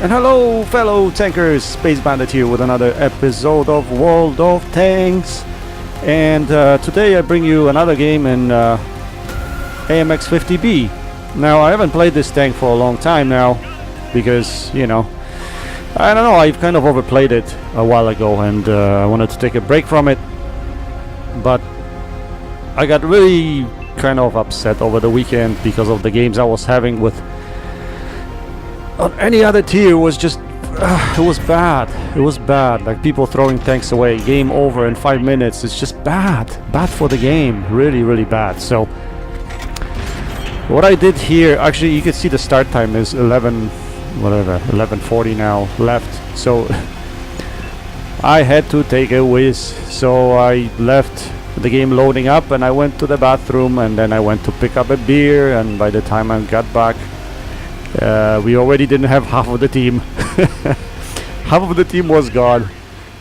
And hello fellow tankers, Space Bandit here with another episode of World of Tanks. And today I bring you another game in AMX 50B. Now I haven't played this tank for a long time now because, you know, I don't know, I've kind of overplayed it a while ago and I wanted to take a break from it. But I got really kind of upset over the weekend because of the games I was having with any other tier. Was just it was bad, like people throwing tanks away, game over in 5 minutes. It's just bad for the game, really bad. So what I did here, actually you can see the start time is 11:40 now left, so I had to take a whiz. So I left the game loading up and I went to the bathroom and then I went to pick up a beer, and by the time I got back we already didn't have half of the team. Half of the team was gone.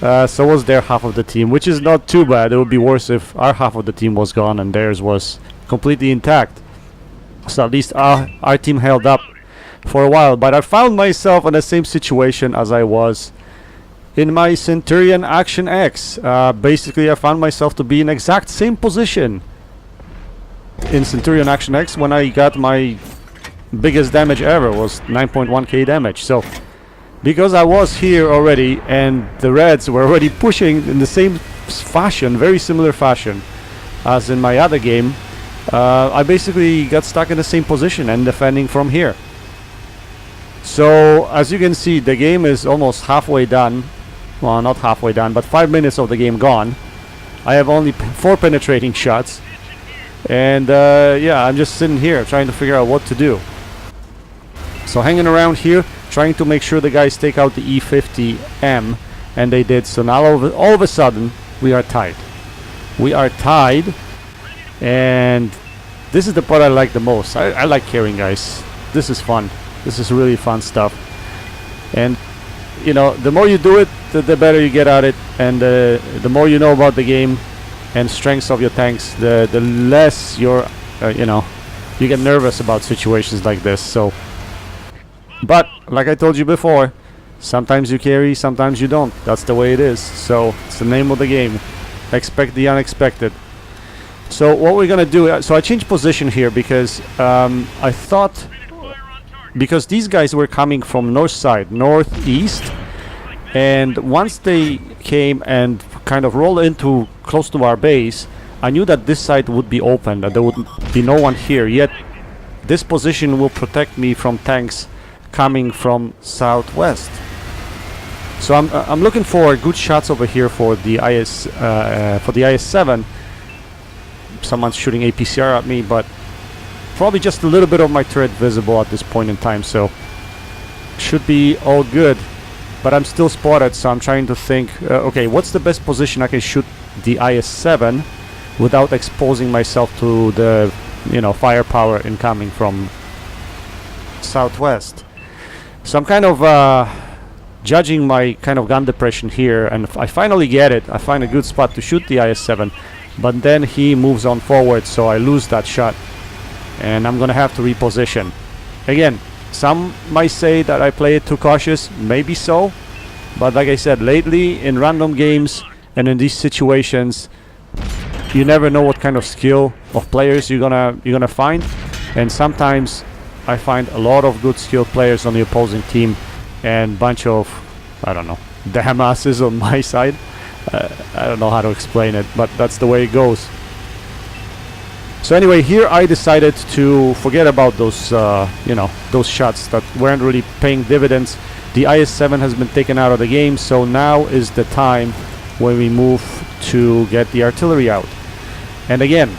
So was their half of the team, which is not too bad. It would be worse if our half of the team was gone and theirs was completely intact. So at least our team held up for a while. But I found myself in the same situation as I was in my Centurion Action X. Basically I found myself to be in exact same position in Centurion Action X when I got my biggest damage ever, was 9.1k damage. So because I was here already and the Reds were already pushing in the same fashion, very similar fashion as in my other game, I basically got stuck in the same position and defending from here. So as you can see, the game is almost halfway done. Well, not halfway done, but 5 minutes of the game gone. I have only 4 penetrating shots, and yeah, I'm just sitting here trying to figure out what to do. So hanging around here, trying to make sure the guys take out the E50M, and they did. So now all of a sudden we are tied. And this is the part I like the most. I like carrying, guys. This is fun. This is really fun stuff. And you know, the more you do it, the better you get at it, and the more you know about the game and strengths of your tanks, the less you're you know, you get nervous about situations like this. So but like I told you before, sometimes you carry, sometimes you don't. That's the way it is. So it's the name of the game. Expect the unexpected. So what we're gonna do, so I changed position here because I thought, because these guys were coming from north side, northeast, and once they came and kind of rolled into close to our base, I knew that this side would be open, that there would be no one here. Yet this position will protect me from tanks coming from southwest. So I'm looking for good shots over here for the IS-7. Someone's shooting APCR at me, but probably just a little bit of my turret visible at this point in time, so should be all good. But I'm still spotted, so I'm trying to think, okay, what's the best position I can shoot the IS-7 without exposing myself to the, you know, firepower incoming from southwest. So I'm kind of judging my kind of gun depression here, and I finally get it. I find a good spot to shoot the IS-7, but then he moves on forward, so I lose that shot, and I'm gonna have to reposition. Again, some might say that I play it too cautious, maybe so, but like I said, lately in random games and in these situations, you never know what kind of skill of players you're gonna find, and sometimes I find a lot of good skilled players on the opposing team and bunch of, I don't know, damn asses on my side. I don't know how to explain it, but that's the way it goes. So anyway, here I decided to forget about those, you know, those shots that weren't really paying dividends. The IS-7 has been taken out of the game, so now is the time when we move to get the artillery out. And again,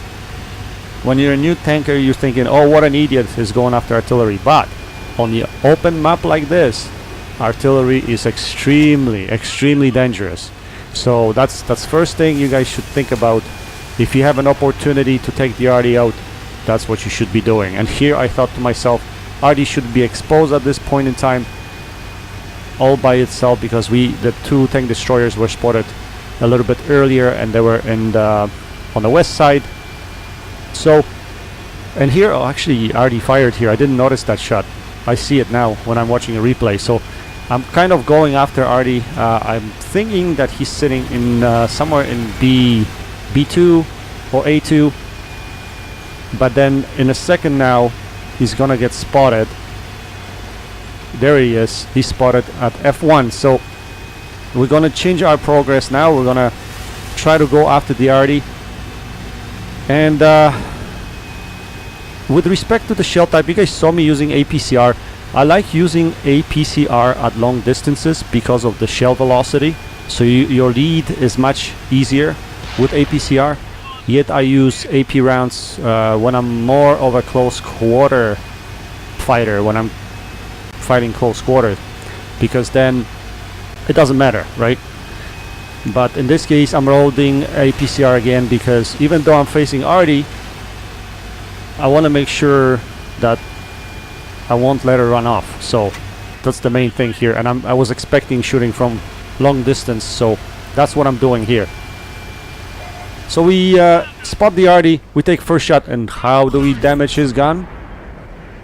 when you're a new tanker, you're thinking, oh, what an idiot is going after artillery. But on the open map like this, artillery is extremely dangerous. So that's first thing you guys should think about. If you have an opportunity to take the RD out, that's what you should be doing. And here I thought to myself, RD should be exposed at this point in time all by itself, because the 2 tank destroyers were spotted a little bit earlier and they were in on the west side. So, and here, oh, actually RD fired here. I didn't notice that shot. I see it now when I'm watching a replay. So I'm kind of going after Artie. I'm thinking that he's sitting in somewhere in B2 or A2. But then in a second now, he's gonna get spotted. There he is. He's spotted at F1. So we're gonna change our progress now. We're gonna try to go after the Artie. And with respect to the shell type, you guys saw me using APCR. I like using APCR at long distances because of the shell velocity. So your lead is much easier with APCR. Yet I use AP rounds when I'm more of a close quarter fighter, when I'm fighting close quarters, because then it doesn't matter, right? But in this case I'm loading APCR again because even though I'm facing Artie, I want to make sure that I won't let her run off. So that's the main thing here, and I was expecting shooting from long distance, so that's what I'm doing here. So we spot the Artie, we take first shot, and how do we damage his gun?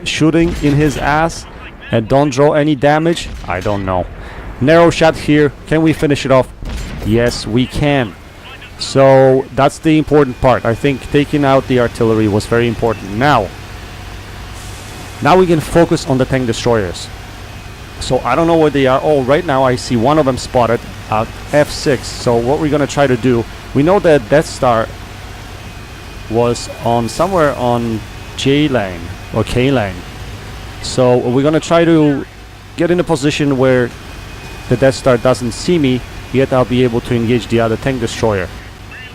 Shooting in his ass and don't draw any damage? I don't know. Narrow shot here. Can we finish it off? Yes, we can. So that's the important part. I think taking out the artillery was very important. Now we can focus on the tank destroyers. So I don't know where they are. Oh, right now I see one of them spotted at F6. So what we're gonna try to do, we know that Death Star was on somewhere on J lane or K lane. So we're gonna try to get in a position where the Death Star doesn't see me, yet I'll be able to engage the other tank destroyer.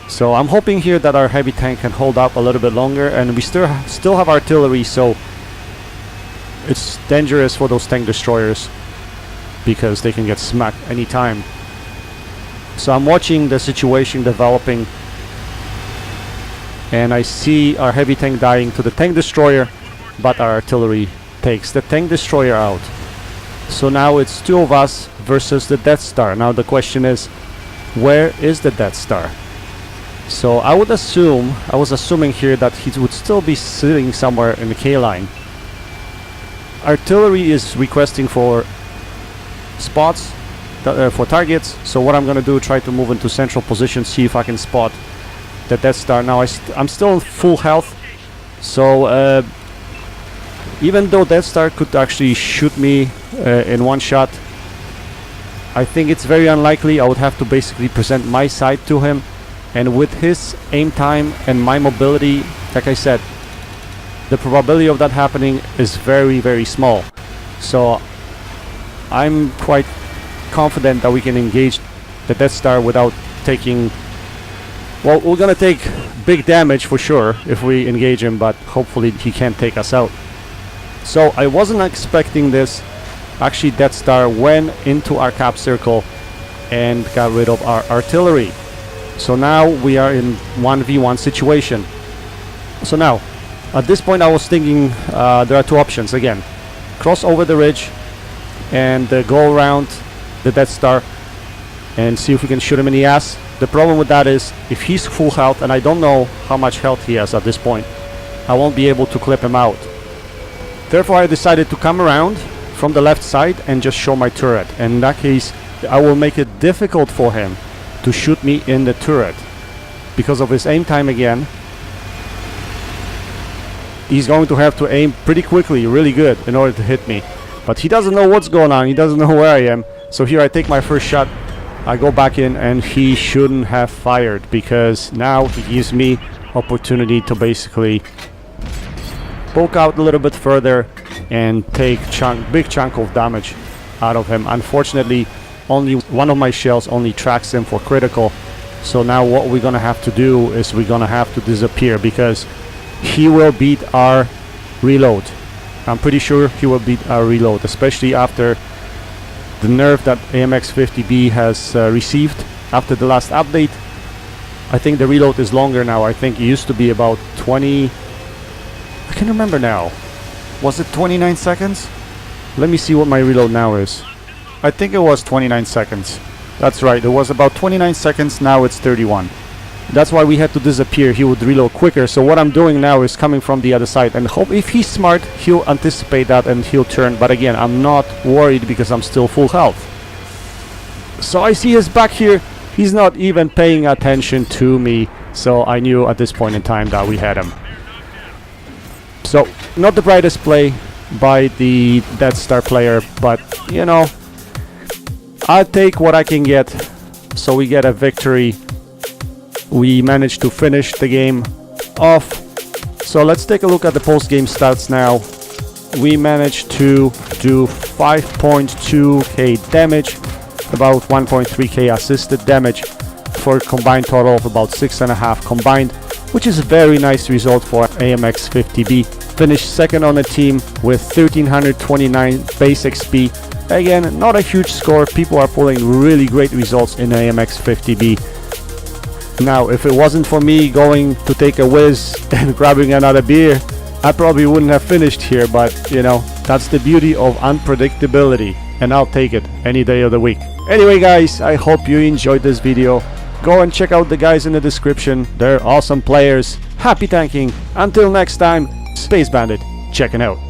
So I'm hoping here that our heavy tank can hold up a little bit longer, and we still have artillery, so it's dangerous for those tank destroyers because they can get smacked anytime. So I'm watching the situation developing, and I see our heavy tank dying to the tank destroyer, but our artillery takes the tank destroyer out. So now it's two of us versus the Death Star. Now the question is, where is the Death Star? So I was assuming here that he would still be sitting somewhere in the K line. Artillery is requesting for spots, for targets. So what I'm gonna do, try to move into central position, see if I can spot the Death Star. Now I'm still in full health, so even though Death Star could actually shoot me in one shot, I think it's very unlikely. I would have to basically present my side to him, and with his aim time and my mobility, like I said, the probability of that happening is very, very small. So I'm quite confident that we can engage the Death Star without taking... Well, we're gonna take big damage for sure if we engage him, but hopefully he can't take us out. So I wasn't expecting this. Actually, Death Star went into our cap circle and got rid of our artillery. So now we are in 1v1 situation. So now, at this point I was thinking there are two options again. Cross over the ridge and go around the Death Star and see if we can shoot him in the ass. The problem with that is, if he's full health, and I don't know how much health he has at this point, I won't be able to clip him out. Therefore I decided to come around from the left side and just show my turret. And in that case, I will make it difficult for him to shoot me in the turret. Because of his aim time again, he's going to have to aim pretty quickly, really good, in order to hit me. But he doesn't know what's going on, he doesn't know where I am. So here I take my first shot, I go back in, and he shouldn't have fired, because now he gives me opportunity to basically poke out a little bit further and take big chunk of damage out of him. Unfortunately, only one of my shells only tracks him for critical. So now what we're gonna have to do is we're gonna have to disappear, because he will beat our reload. I'm pretty sure he will beat our reload, especially after the nerf that AMX 50B has received after the last update. I think the reload is longer now. I think it used to be about 20... I can't remember now. Was it 29 seconds? Let me see what my reload now is. I think it was 29 seconds. That's right, it was about 29 seconds, now it's 31. That's why we had to disappear. He would reload quicker. So what I'm doing now is coming from the other side, and hope if he's smart, he'll anticipate that and he'll turn. But again, I'm not worried because I'm still full health. So I see his back here. He's not even paying attention to me. So I knew at this point in time that we had him. So not the brightest play by the Death Star player, but you know, I'll take what I can get. So we get a victory. We managed to finish the game off. So let's take a look at the post-game stats now. We managed to do 5.2k damage, about 1.3k assisted damage, for a combined total of about 6.5 combined, which is a very nice result for AMX 50B. Finished second on the team with 1329 base XP. Again, not a huge score. People are pulling really great results in AMX 50B. Now, if it wasn't for me going to take a whiz and grabbing another beer, I probably wouldn't have finished here, but you know, that's the beauty of unpredictability, and I'll take it any day of the week. Anyway guys, I hope you enjoyed this video. Go and check out the guys in the description. They're awesome players. Happy tanking. Until next time, Space Bandit checking out.